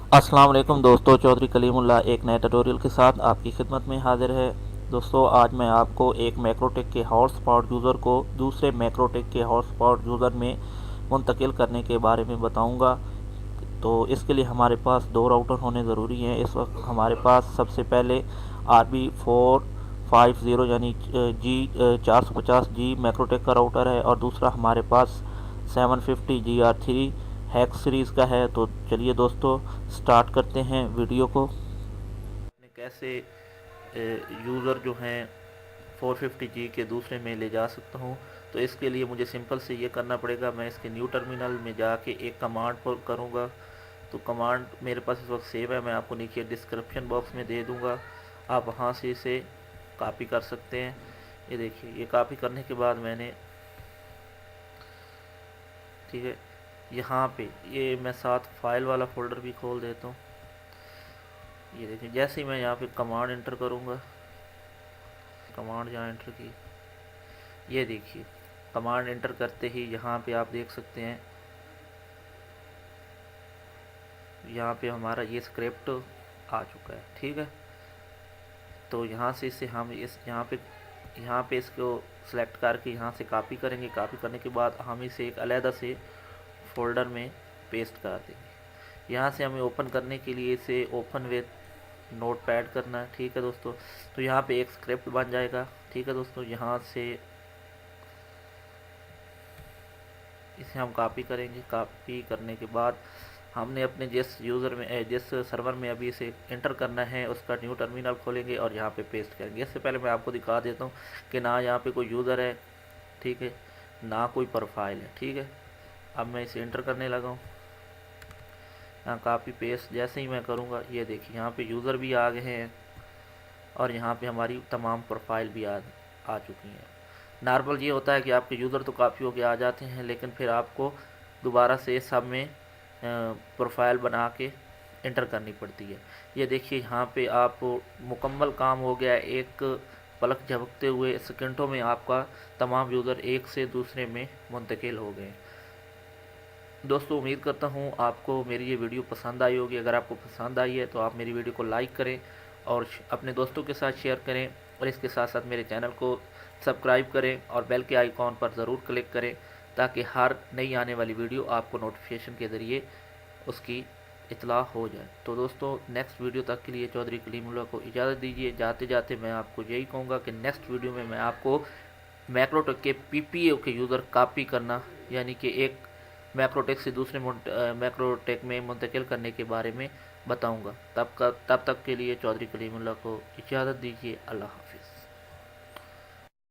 अस्सलाम वालेकुम दोस्तों, चौधरी कलीमुल्ला एक नए ट्यूटोरियल के साथ आपकी खिदमत में हाजिर है। दोस्तों, आज मैं आपको एक मैक्रोटेक के हॉटस्पॉट यूज़र को दूसरे मैक्रोटेक के हॉटस्पॉट यूज़र में मुंतकिल करने के बारे में बताऊंगा। तो इसके लिए हमारे पास दो राउटर होने ज़रूरी हैं। इस वक्त हमारे पास सबसे पहले RB450 यानी G450G मैक्रोटेक का राउटर है और दूसरा हमारे पास 750GR3 हैक सीरीज़ का है। तो चलिए दोस्तों, स्टार्ट करते हैं वीडियो को। कैसे यूज़र जो हैं 450G के दूसरे में ले जा सकता हूँ, तो इसके लिए मुझे सिंपल से ये करना पड़ेगा। मैं इसके न्यू टर्मिनल में जाके एक कमांड पर करूँगा। तो कमांड मेरे पास इस वक्त सेव है, मैं आपको नीचे डिस्क्रिप्शन बॉक्स में दे दूँगा, आप वहाँ से इसे कॉपी कर सकते हैं। ये देखिए, ये कॉपी करने के बाद मैंने, ठीक है, यहाँ पे ये मैं साथ फाइल वाला फोल्डर भी खोल देता हूँ। ये देखिए, जैसे ही मैं यहाँ पे कमांड एंटर करूँगा, कमांड जहाँ एंटर की, ये देखिए कमांड एंटर करते ही यहाँ पे आप देख सकते हैं, यहाँ पे हमारा ये स्क्रिप्ट आ चुका है। ठीक है, तो यहाँ से इसे हम इस यहाँ पे इसको सेलेक्ट करके यहाँ से कॉपी करेंगे। कॉपी करने के बाद हम इसे एक अलहदा से फोल्डर में पेस्ट कर देंगे। यहाँ से हमें ओपन करने के लिए इसे ओपन विथ नोटपैड करना है। ठीक है दोस्तों, तो यहाँ पे एक स्क्रिप्ट बन जाएगा। ठीक है दोस्तों, यहाँ से इसे हम कॉपी करेंगे। कॉपी करने के बाद हमने अपने जिस सर्वर में अभी इसे इंटर करना है उसका न्यू टर्मिनल खोलेंगे और यहाँ पे पेस्ट करेंगे। इससे पहले मैं आपको दिखा देता हूँ कि ना यहाँ पे कोई यूज़र है, ठीक है, ना कोई प्रोफाइल है। ठीक है, अब मैं इसे इंटर करने लगा हूँ। यहाँ कॉपी पेस्ट जैसे ही मैं करूँगा, ये देखिए यहाँ पे यूज़र भी आ गए हैं और यहाँ पे हमारी तमाम प्रोफाइल भी आ चुकी हैं। नॉर्मल ये होता है कि आपके यूज़र तो काफ़ी हो के आ जाते हैं, लेकिन फिर आपको दोबारा से सब में प्रोफाइल बना के इंटर करनी पड़ती है। ये देखिए, यहाँ पे आप मुकम्मल काम हो गया। एक पलक झपकते हुए सेकंडों में आपका तमाम यूज़र एक से दूसरे में मुंतकिल हो गए। दोस्तों, उम्मीद करता हूँ आपको मेरी ये वीडियो पसंद आई होगी। अगर आपको पसंद आई है तो आप मेरी वीडियो को लाइक करें और अपने दोस्तों के साथ शेयर करें, और इसके साथ साथ मेरे चैनल को सब्सक्राइब करें और बेल के आइकॉन पर ज़रूर क्लिक करें, ताकि हर नई आने वाली वीडियो आपको नोटिफिकेशन के ज़रिए उसकी इतला हो जाए। तो दोस्तों, नेक्स्ट वीडियो तक के लिए चौधरी कलीमुल्लाह को इजाज़त दीजिए। जाते जाते मैं आपको यही कहूँगा कि नेक्स्ट वीडियो में मैं आपको मैक्रोटेक के PPA के यूज़र कॉपी करना, यानी कि एक मैक्रोटेक से दूसरे मैक्रोटेक में मुंतकिल करने के बारे में बताऊंगा। तब तक के लिए चौधरी कलीमुल्लाह को इजाज़त दीजिए। अल्लाह हाफ़िज़।